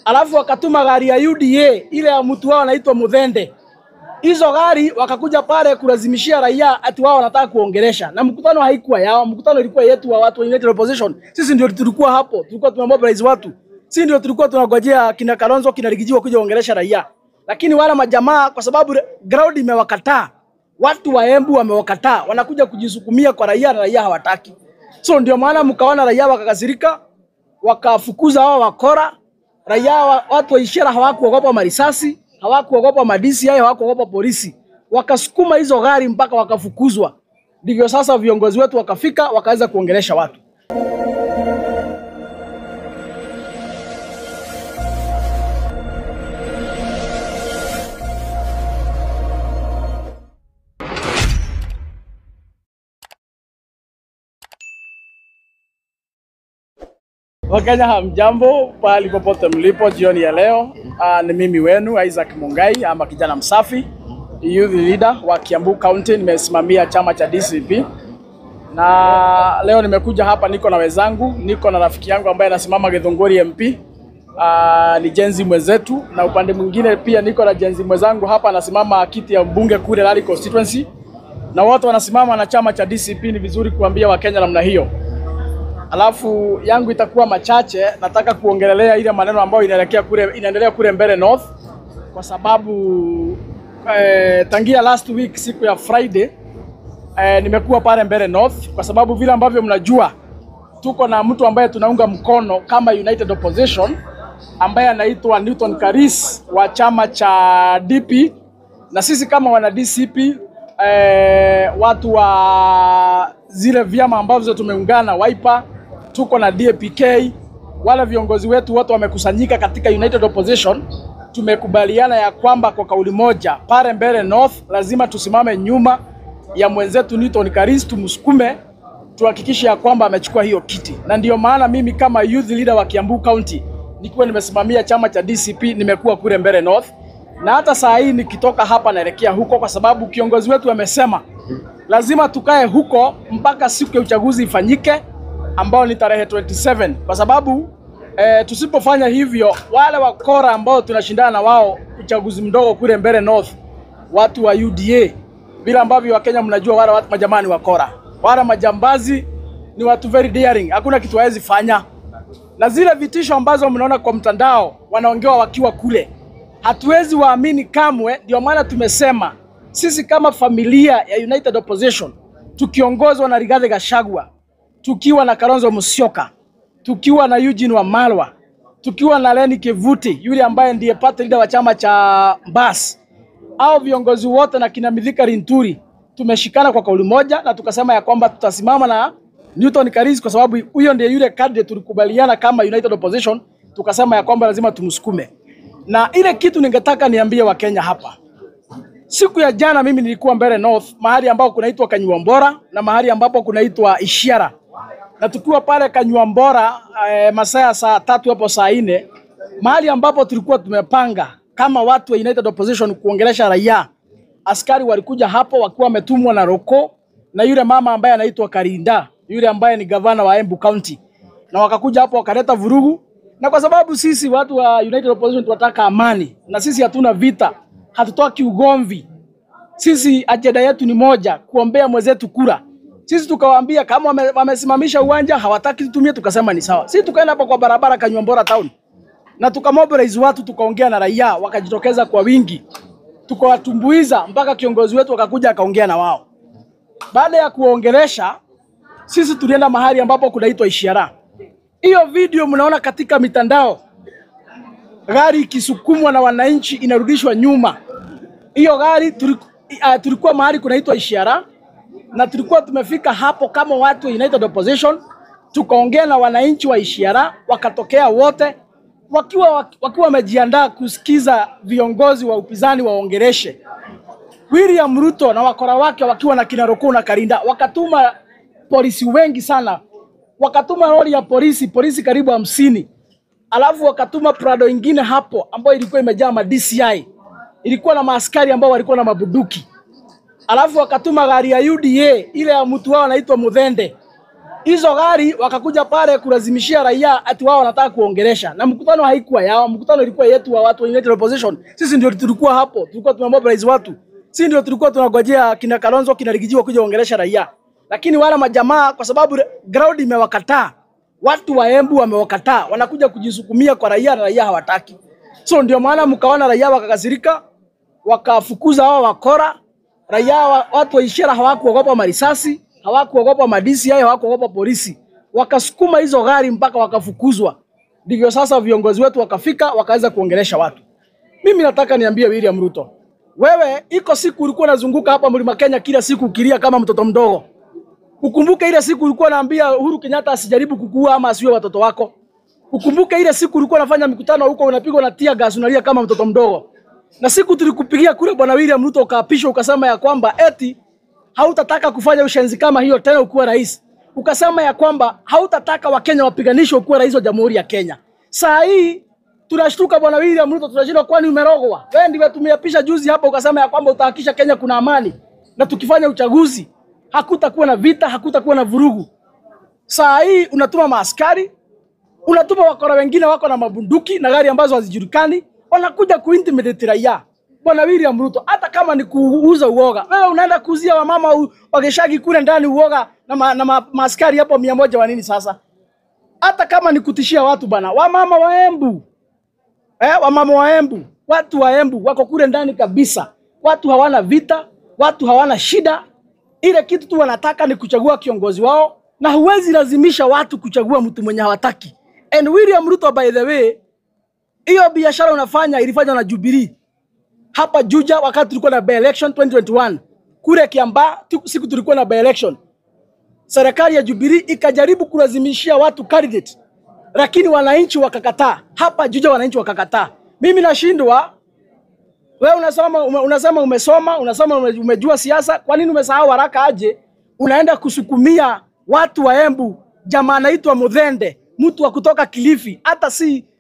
Alafu wakatuma gari ya UDA ile ya mtu wao anaitwa Muthende. Hizo gari wakakuja pale kulazimishia raia ati wao wanataka kuongelesha. Na mkutano haikuwa yao, mkutano ilikuwa yetu wa watu wa United Opposition. Sisi ndio tulikuwa hapo, tulikuwa tumemobilize watu. Sisi ndio tulikuwa tunangojea kina Kalonzo kina Rigijiwa kuja kuongelesha raia. Lakini wala majamaa kwa sababu ground imewakataa. Watu wa Embu wamewakataa, wanakuja kujisukumia kwa raia na raia hawataki. So ndio maana mkaona raia wakakasirika, wakafukuza hao wakora. Raia watu wa Ishara hawakuogopa marisasi, hawakuogopa madisi yao, hawakuogopa polisi. Wakasukuma hizo gari mpaka wakafukuzwa. Ndivyo sasa viongozi wetu wakafika wakaanza kuongelesha watu. Wakenya hamjambo pale popote mlipo jioni ya leo. Ni mimi wenu Isaac Mungai ama kijana msafi, youth leader wa Kiambu County. Nimesimamia chama cha DCP. Na leo nimekuja hapa, niko na wenzangu, niko na rafiki yangu ambaye anasimama Githunguri MP. Ni jenzi mwenzetu, na upande mwingine pia niko na jenzi mwenzangu hapa anasimama kiti ya mbunge kule Rally constituency. Na wote wanasimama na chama cha DCP. Ni vizuri kuambia Wakenya namna hiyo. Alafu yangu itakuwa machache, nataka kuongelelea ile maneno ambayo inaendelea kule Mbeere North, kwa sababu tangia last week siku ya Friday nimekuwa pale Mbeere North, kwa sababu vile ambavyo mnajua tuko na mtu ambaye tunaunga mkono kama United Opposition ambaye anaitwa Newton Karis wa chama cha DP, na sisi kama wana DCP watu wa zile vyama ambavyo tumeungana Wiper, tuko na DAPK, wale viongozi wetu wote wamekusanyika katika United Opposition. Tumekubaliana ya kwamba kwa kauli moja pale Mbeere North lazima tusimame nyuma ya mwenzetu Newton Karis, tumsukume, tuhakikishe ya kwamba amechukua hiyo kiti. Na ndio maana mimi kama youth leader wa Kiambu County nikiwa nimesimamia chama cha DCP nimekuwa kule Mbeere North, na hata saa hii nikitoka hapa naelekea huko, kwa sababu kiongozi wetu amesema lazima tukae huko mpaka siku ya uchaguzi ifanyike ambao ni tarehe 27, kwa sababu tusipofanya hivyo wale wakora ambao tunashindana na wao uchaguzi mdogo kule Mbeere North, watu wa UDA, bila ambavyo Wakenya mnajua wale watu majamani wakora, wale majambazi ni watu very daring, hakuna kitu hawezi fanya. Na zile vitisho ambazo mnaona kwa mtandao wanaongewa wakiwa kule, hatuwezi waamini kamwe. Ndio maana tumesema sisi kama familia ya United Opposition, tukiongozwa na Rigathi Gachagua, tukiwa na Kalonzo Musyoka, tukiwa na Eugene Wamalwa, tukiwa na Leni Kevuti yule ambaye ndiye party leader wa chama cha Mbas, au viongozi wote na kina Mithika Linturi, tumeshikana kwa kauli moja na tukasema ya kwamba tutasimama na Newton Karis, kwa sababu huyo ndiye yule candidate tulikubaliana kama United Opposition, tukasema ya kwamba lazima tumsukume. Na ile kitu ningetaka niambie Wakenya hapa, siku ya jana mimi nilikuwa Mbeere North, mahali ambapo kunaitwa Kanyuambora na mahali ambapo kunaitwa Ishara. Na tukiwa pale Kanyuambora masaa saa 3 hapo saa 4, mahali ambapo tulikuwa tumepanga kama watu wa United Opposition kuongelesha raia, askari walikuja hapo wakiwa wametumwa na Roko na yule mama ambaye anaitwa Karinda, yule ambaye ni gavana wa Embu County, na wakakuja hapo wakaleta vurugu. Na kwa sababu sisi watu wa United Opposition tunataka amani, na sisi hatuna vita, hatutaki ugomvi, sisi ajenda yetu ni moja, kuombea mwenzetu kura. Sisi tukawaambia kama wamesimamisha uwanja hawataki tutumie, tukasema ni sawa. Sisi tukaenda hapo kwa barabara Kanyuambora town na tukamobilize watu, tukaongea na raia, wakajitokeza kwa wingi, tukawatumbuiza mpaka kiongozi wetu akakuja akaongea na wao. Baada ya kuongelesha, sisi tulienda mahali ambapo kunaitwa Ishara. Hiyo video mnaona katika mitandao, gari ikisukumwa na wananchi inarudishwa nyuma. Hiyo gari tulikuwa mahali kunaitwa Ishara, na tulikuwa tumefika hapo kama watu wa United Opposition, tukaongea na wananchi wa Ishara, wakatokea wote wakiwa wamejiandaa kusikiza viongozi wa upinzani waongeleshe. William Ruto na wakora wake wakiwa na kina Roko na Karinda, wakatuma polisi wengi sana, wakatuma lori ya polisi karibu 50. Alafu wakatuma Prado ingine hapo ambayo ilikuwa imejaa ma DCI, ilikuwa na maaskari ambao walikuwa na mabuduki. Alafu wakatuma gari ya UDA ile ya mtu wao anaitwa Muthende, Hizo gari wakakuja pale kulazimishia raia ati wao wanataka kuongelesha. Na mkutano haikuwa yao, mkutano ilikuwa yetu wa watu wa United Opposition. Sisi ndio tulikuwa hapo, tulikuwa tunamobilize watu. Sisi ndio tulikuwa tunangojea kina Kalonzo kina Rigijiwa kuja kuongelesha raia. Lakini wala majamaa kwa sababu ground imewakataa. Watu wa Embu wamewakataa, wanakuja kujisukumia kwa raia na raia hawataki. So ndio maana mkaona raia wakakasirika, wakafukuza hao wakora. Raia watu wa Ishara hawakuogopa marisasi, hawakuogopa madisi, hawakuogopa polisi. Wakasukuma hizo gari mpaka wakafukuzwa. Ndivyo sasa viongozi wetu wakafika wakaweza kuongelesha watu. Mimi nataka niambie William Ruto, wewe iko siku ulikuwa unazunguka hapa Mlima Kenya kila siku ukilia kama mtoto mdogo. Ukumbuke ile siku ulikuwa unaambia Uhuru Kenyatta asijaribu kukuua ama asiwe watoto wako. Ukumbuke ile siku ulikuwa unafanya mikutano huko unapigwa na tear gas unalia kama mtoto mdogo. Na siku tulikupigia kule bwana William Ruto ukaapishwa ukasema ya kwamba eti hautataka kufanya ushenzi kama hiyo tena ukuwa rais. Ukasema ya kwamba hautataka Wakenya wapiganishe ukuwa rais wa Jamhuri ya Kenya. Saa hii tunashtuka bwana William Ruto tunashindwa kwani umerogwa. Wewe ndiye tumeapisha juzi hapa ukasema ya kwamba utahakikisha Kenya kuna amani. Na tukifanya uchaguzi hakutakuwa na vita, hakutakuwa na vurugu. Saa hii unatuma maaskari, unatuma wakora wengine wako na mabunduki na gari ambazo hazijulikani, wanakuja kuintimidate raia. Bwana William Ruto, hata kama ni kuuza uoga, wewe unaenda kuuzia wamama wakeshagi kule ndani uoga na maaskari hapo 100 wa nini sasa? Hata kama ni kutishia watu bana, wamama wa Embu. Wamama wa Embu, watu wa Embu wako kule ndani kabisa. Watu hawana vita, watu hawana shida. Ile kitu tu wanataka ni kuchagua kiongozi wao na huwezi lazimisha watu kuchagua mtu mwenye hawataki. And William Ruto by the way, hiyo biashara unafanya ilifanywa na Jubilee. Hapa Juja wakati tulikuwa na by election 2021. Kule Kiambaa siku tulikuwa na by election. Serikali ya Jubilee ikajaribu kulazimishia watu candidate. Lakini wananchi wakakataa. Hapa Juja wananchi wakakataa. Mimi nashindwa. Wewe unasema umesoma, unasema umejua siasa, kwa nini umesahau haraka aje? Unaenda kusukumia watu wa Embu, jamaa anaitwa Muthende, mtu wa kutoka Kilifi, hata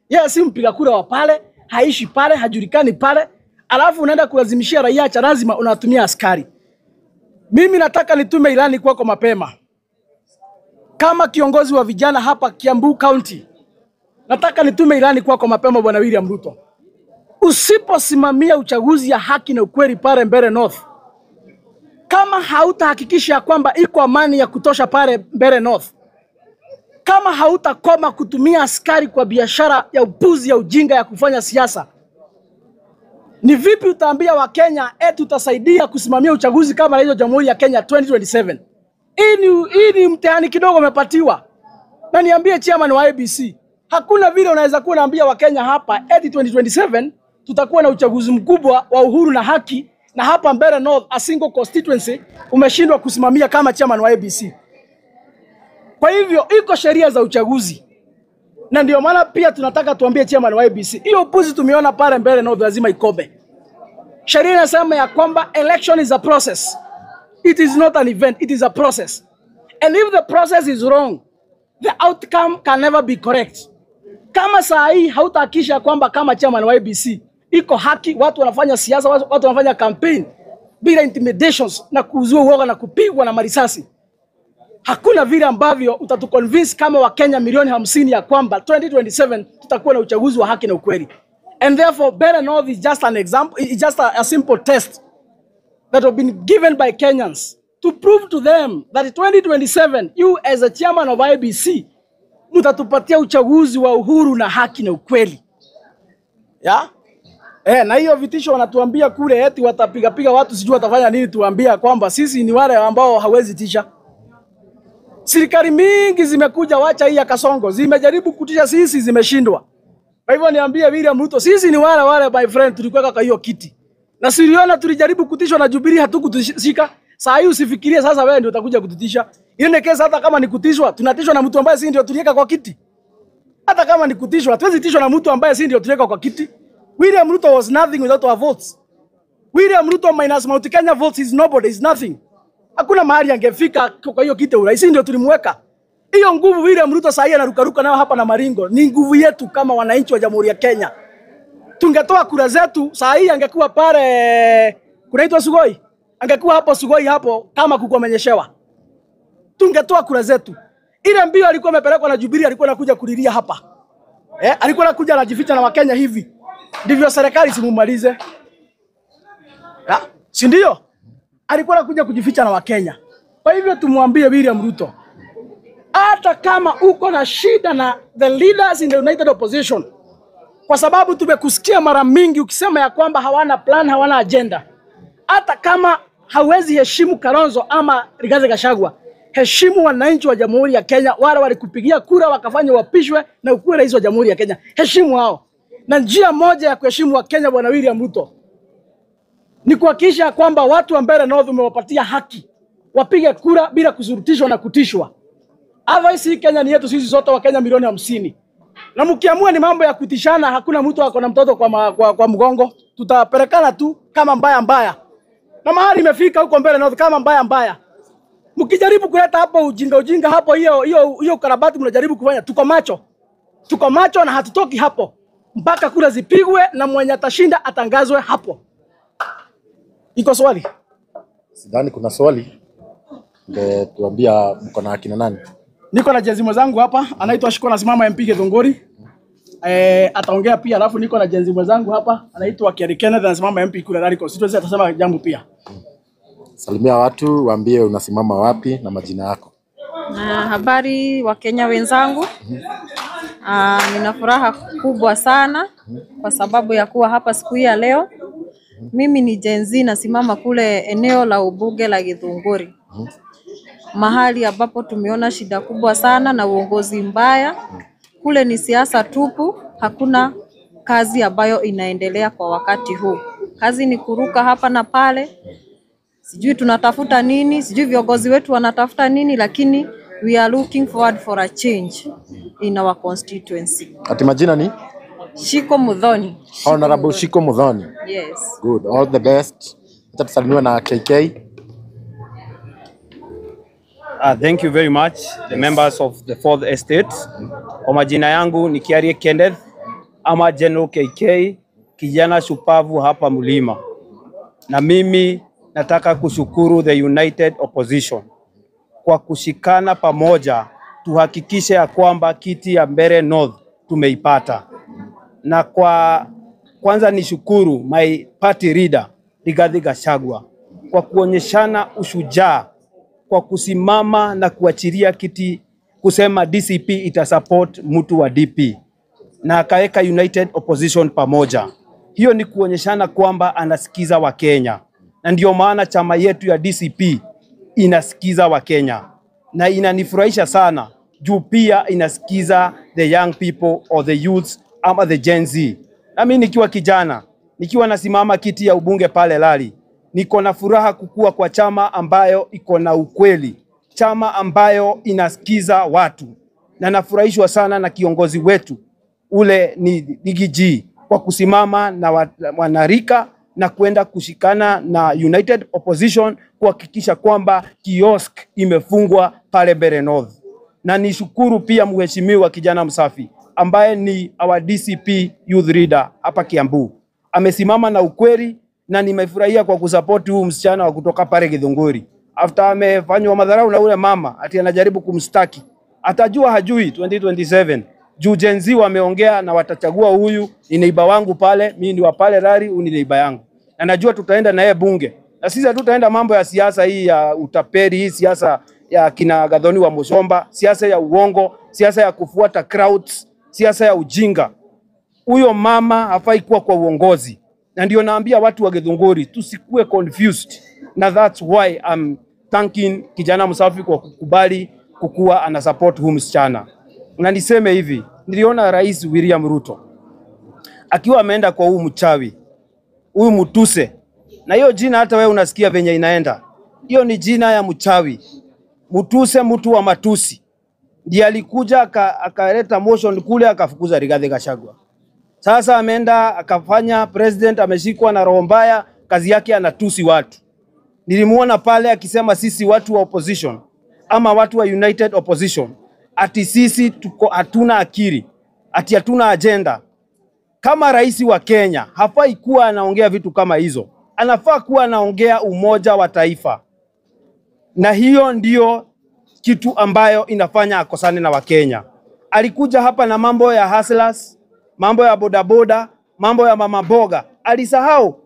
yeye si mpiga kura wa pale, haishi pale, hajulikani pale. Alafu unaenda kulazimishia raia cha lazima unatumia askari. Mimi nataka nitume ilani kwako mapema. Kama kiongozi wa vijana hapa Kiambu County, nataka nitume ilani kwako mapema bwana William Ruto. Usiposimamia uchaguzi ya haki na ukweli pale Mbeere North, kama hautahakikisha kwamba iko amani ya kutosha pale Mbeere North, kama hautakoma kutumia askari kwa biashara ya upuzi ya ujinga ya kufanya siasa, ni vipi utaambia Wakenya eti utasaidia kusimamia uchaguzi kama hiyo Jamhuri ya Kenya 2027? Hii ni mtihani kidogo umepatiwa. Na niambie chairman wa IEBC, hakuna vile unaweza kuwa naambia Wakenya hapa eti 2027 tutakuwa na uchaguzi mkubwa wa uhuru na haki, na hapa Mbeere North a single constituency umeshindwa kusimamia kama chairman wa IEBC. Kwa hivyo iko sheria za uchaguzi. Na ndio maana pia tunataka tuambie chairman wa IEBC, hiyo upuzi tumeona pale Mbeere North lazima ikome. Sheria inasema ya kwamba election is a process. It is not an event, it is a process. And if the process is wrong, the outcome can never be correct. Kama saa hii hautahakikisha kwamba kama chairman wa IEBC iko haki, watu wanafanya siasa, watu wanafanya campaign bila intimidations na kuuzua uoga na kupigwa na marisasi, hakuna vile ambavyo utatuconvince kama Wakenya milioni 50 ya kwamba 2027 tutakuwa na uchaguzi wa haki na ukweli. And therefore Mbeere North is just an example, it's just a simple test that have been given by Kenyans to prove to them that 2027 you as a chairman of IEBC mtatupatia uchaguzi wa uhuru na haki na ukweli. Na hiyo vitisho wanatuambia kule eti watapiga watu sijui watafanya nini, tuambia kwamba sisi ni wale ambao hawezi tisha. Serikali mingi zimekuja, wacha hii ya Kasongo, zimejaribu kutisha sisi, zimeshindwa. Kwa hivyo niambie William Ruto, sisi ni wale my friend tulikuwa kwa hiyo kiti. Na siliona tulijaribu kutishwa na Jubilee hatukutishika. Saa hii usifikirie sasa wewe ndio utakuja kututisha. Ile kesi hata kama ni kutishwa, tunatishwa na mtu ambaye si ndio tulieka kwa kiti. Hata kama ni kutishwa, hatuwezi tishwa na mtu ambaye si ndio tulieka kwa kiti. William Ruto was nothing without our votes. William Ruto minus Mount Kenya votes is nobody, is nothing. Hakuna mahali angefika kwa hiyo kiti urais, ndio tulimweka. Hiyo nguvu William Ruto sasa anarukaruka nayo hapa na maringo, ni nguvu yetu kama wananchi wa Jamhuri ya Kenya. Tungetoa kura zetu, saa hii angekuwa pale kunaitwa Sugoi. Angekuwa hapo Sugoi hapo kama kukumenyeshewa. Tungetoa kura zetu. Ile mbio alikuwa amepelekwa na Jubilee, alikuwa anakuja kulilia hapa. Alikuwa anakuja anajificha na Wakenya hivi. Ndivyo serikali simumalize. Si ndio? Alikuwa anakuja kujificha na Wakenya. Kwa hivyo tumwambie William Ruto, hata kama uko na shida na the leaders in the United Opposition, kwa sababu tumekusikia mara mingi ukisema ya kwamba hawana plan, hawana agenda. Hata kama hawezi heshimu Kalonzo ama Rigathi Gachagua, heshimu wananchi wa Jamhuri ya Kenya, wale walikupigia kura wakafanya wapishwe na ukuwe rais wa Jamhuri ya Kenya. Heshimu hao. Na njia moja ya kuheshimu wa Kenya, bwana William Ruto, ni kuhakikisha kwamba watu wa Mbeere North umewapatia haki, wapige kura bila kusurutishwa na kutishwa. Otherwise Kenya ni yetu sisi sote, wa Kenya milioni 50. Na mkiamua ni mambo ya kutishana, hakuna mtu ako na mtoto kwa mgongo, tutapelekana tu kama mbaya. Na mahali imefika huko Mbeere North kama mbaya. Mkijaribu kuleta hapo ujinga hapo, hiyo karabati mnajaribu kufanya, tuko macho na hatutoki hapo mpaka kura zipigwe na mwenye atashinda atangazwe hapo. Iko swali? Sidhani kuna swali. Ndio tuambia mko na akina nani? Niko na jenzi mwenzangu hapa anaitwa Shiko, anasimama MP Githunguri. Ataongea pia, alafu niko na jenzi mwenzangu hapa anaitwa Kiari Kenneth, anasimama MP kule Rari Constituency, atasema jambo pia. Salimia watu, waambie unasimama wapi na majina yako. Habari wa Kenya wenzangu. Nina furaha kubwa sana kwa sababu ya kuwa hapa siku ya leo. Mimi ni jenzi, nasimama kule eneo la ubunge la Githunguri. Mahali ambapo tumeona shida kubwa sana na uongozi mbaya. Kule ni siasa tupu, hakuna kazi ambayo inaendelea kwa wakati huu. Kazi ni kuruka hapa na pale. Sijui tunatafuta nini, sijui viongozi wetu wanatafuta nini, lakini we are looking forward for a change in our constituency. Ati majina ni? Shiko Muthoni. Honorable Shiko Muthoni. Yes. Good. All the best. Tutasalimiwa na KK. Thank you very much, the members of the Fourth Estate. Kwa majina yangu ni Kiari Kenneth ama General KK, kijana shupavu hapa Mlima. Na mimi nataka kushukuru the United Opposition kwa kushikana pamoja tuhakikishe ya kwamba kiti ya Mbeere North tumeipata. Na kwanza nishukuru my party leader Rigathi Gachagua kwa kuonyeshana ushujaa, kwa kusimama na kuachilia kiti, kusema DCP itasupport mtu wa DP na akaweka United Opposition pamoja. Hiyo ni kuonyeshana kwamba anasikiza wa Kenya, na ndio maana chama yetu ya DCP inasikiza wa Kenya, na inanifurahisha sana juu pia inasikiza the young people or the youths ama the Gen Z. Na mimi nikiwa kijana, nikiwa nasimama kiti ya ubunge pale Lari, niko na furaha kukua kwa chama ambayo iko na ukweli, chama ambayo inasikiza watu, na nafurahishwa sana na kiongozi wetu ule ni Digiji kwa kusimama na wanarika na kwenda kushikana na United Opposition kuhakikisha kwamba kiosk imefungwa pale Mbeere North. Na nishukuru pia mheshimiwa kijana msafi ambaye ni our DCP youth leader hapa Kiambu. Amesimama na ukweli, na nimefurahia kwa kusupport huu msichana wa kutoka pale Githunguri. After amefanywa madharau na ule mama ati anajaribu kumstaki, atajua hajui 2027. Juu Gen Z wameongea na watachagua huyu, ni neighbor wangu pale, mimi ni wa pale Rari, huyu ni neighbor yangu. Na najua tutaenda na yeye bunge. Na sisi hatutaenda mambo ya siasa hii ya utaperi, hii siasa ya kina Gathoni wa Mushomba, siasa ya uongo, siasa ya kufuata crowds, siasa ya ujinga. Huyo mama hafai kuwa kwa uongozi. Na ndio naambia watu wa Githunguri tusikue confused. Na that's why I'm thanking kijana msafi kwa kukubali kukuwa ana support huyu msichana. Na niseme hivi, niliona Rais William Ruto akiwa ameenda kwa huyu mchawi, huyu mutuse. Na hiyo jina hata wewe unasikia venye inaenda. Hiyo ni jina ya mchawi. Mutuse, mtu wa matusi. Ndiye alikuja akaleta motion kule akafukuza Rigathi Gachagua. Sasa ameenda akafanya president, ameshikwa na roho mbaya, kazi yake anatusi watu. Nilimuona pale akisema sisi watu wa opposition ama watu wa United Opposition ati sisi hatuna akili, ati hatuna agenda. Kama rais wa Kenya hafai kuwa anaongea vitu kama hizo. Anafaa kuwa anaongea umoja wa taifa. Na hiyo ndio kitu ambayo inafanya akosane na Wakenya. Alikuja hapa na mambo ya hustlers, mambo ya bodaboda, mambo ya mama boga. Alisahau.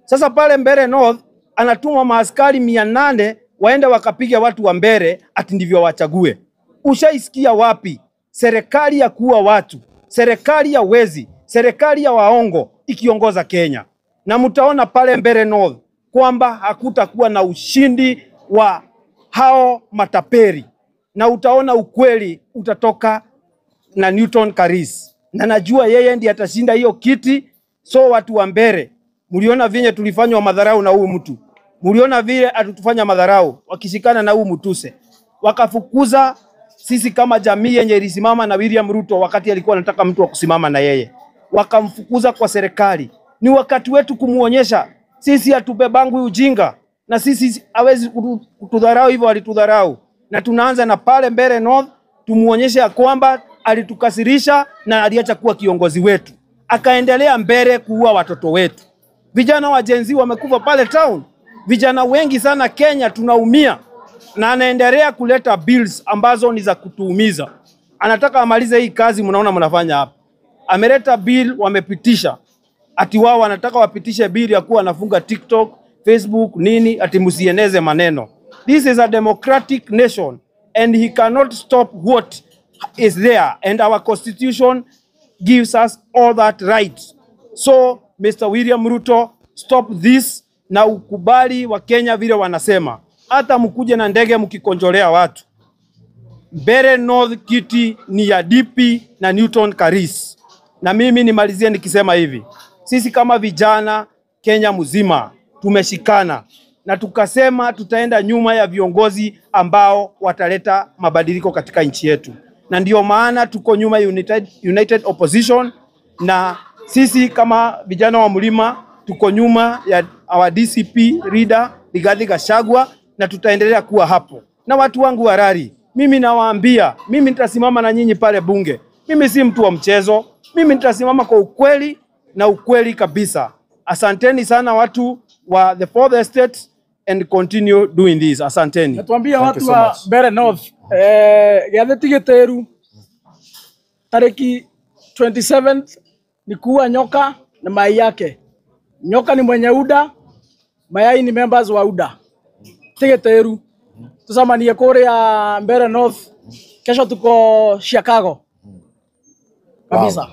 Sasa pale Mbeere North anatuma maaskari 800 waende wakapiga watu wa Mbeere ati ndivyo wachague. Ushaisikia wapi serikali ya kuua watu, serikali ya wezi, serikali ya waongo ikiongoza Kenya? Na mtaona pale Mbeere North kwamba hakutakuwa na ushindi wa hao mataperi, na utaona ukweli utatoka na Newton Karis, na najua yeye ndiye atashinda hiyo kiti. So watu wa Mbeere, mliona vile tulifanywa madharau na huu mtu, mliona vile atutufanya madharau wakishikana na huu mtuse, wakafukuza sisi kama jamii yenye ilisimama na William Ruto wakati alikuwa anataka mtu wa kusimama na yeye, wakamfukuza kwa serikali. Ni wakati wetu kumuonyesha sisi hatubebangu ujinga, na sisi hawezi kutudharau hivyo alitudharau. Na tunaanza na pale Mbeere North, tumuonyeshe ya kwamba alitukasirisha na aliacha kuwa kiongozi wetu, akaendelea Mbeere kuua watoto wetu. Vijana wa Gen Z wamekufa pale town, vijana wengi sana Kenya tunaumia, na anaendelea kuleta bills ambazo ni za kutuumiza. Anataka amalize hii kazi mnaona mnafanya hapa. Ameleta bill wamepitisha, ati wao wanataka wapitishe bill ya kuwa anafunga TikTok, Facebook nini, ati msieneze maneno. This is a democratic nation and he cannot stop what is there, and our constitution gives us all that right. So Mr. William Ruto, stop this na ukubali wa Kenya vile wanasema. Hata mkuje na ndege mkikonjolea watu. Mbeere North kiti ni ya DP na Newton Karis. Na mimi nimalizie nikisema hivi, sisi kama vijana Kenya mzima tumeshikana na tukasema tutaenda nyuma ya viongozi ambao wataleta mabadiliko katika nchi yetu. Na ndio maana tuko nyuma United Opposition, na sisi kama vijana wa Mlima tuko nyuma ya our DCP leader Rigathi Gachagua, na tutaendelea kuwa hapo. Na watu wangu wa Rari, mimi nawaambia, mimi nitasimama na nyinyi pale bunge. Mimi si mtu wa mchezo, mimi nitasimama kwa ukweli na ukweli kabisa. Asanteni sana watu wa the Fourth Estate and continue doing this. Asanteni. Natuambia watu wa Mbeere North, gatheti Giteru tariki 27th ni kuua nyoka na mayai yake. Nyoka ni mwenye UDA, mayai ni members wa UDA. Giteru tusamanie kuria Mbeere North, kesho tuko Chicago kabisa. Wow.